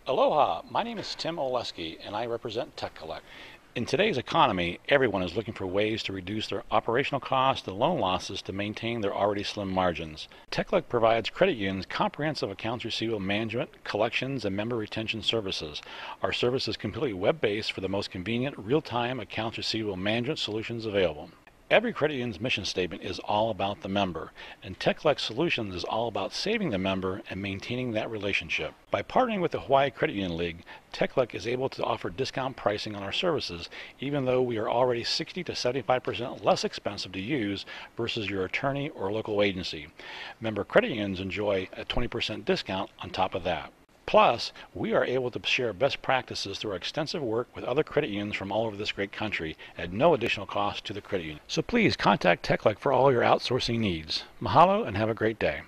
Aloha, my name is Tim Oleski and I represent TechCollect. In today's economy, everyone is looking for ways to reduce their operational costs and loan losses to maintain their already slim margins. TechCollect provides credit unions comprehensive accounts receivable management, collections, and member retention services. Our service is completely web-based for the most convenient, real-time accounts receivable management solutions available. Every credit union's mission statement is all about the member, and TechCollect Solutions is all about saving the member and maintaining that relationship. By partnering with the Hawaii Credit Union League, TechCollect is able to offer discount pricing on our services, even though we are already 60 to 75% less expensive to use versus your attorney or local agency. Member credit unions enjoy a 20% discount on top of that. Plus, we are able to share best practices through our extensive work with other credit unions from all over this great country at no additional cost to the credit union. So please contact TechCollect for all your outsourcing needs. Mahalo and have a great day.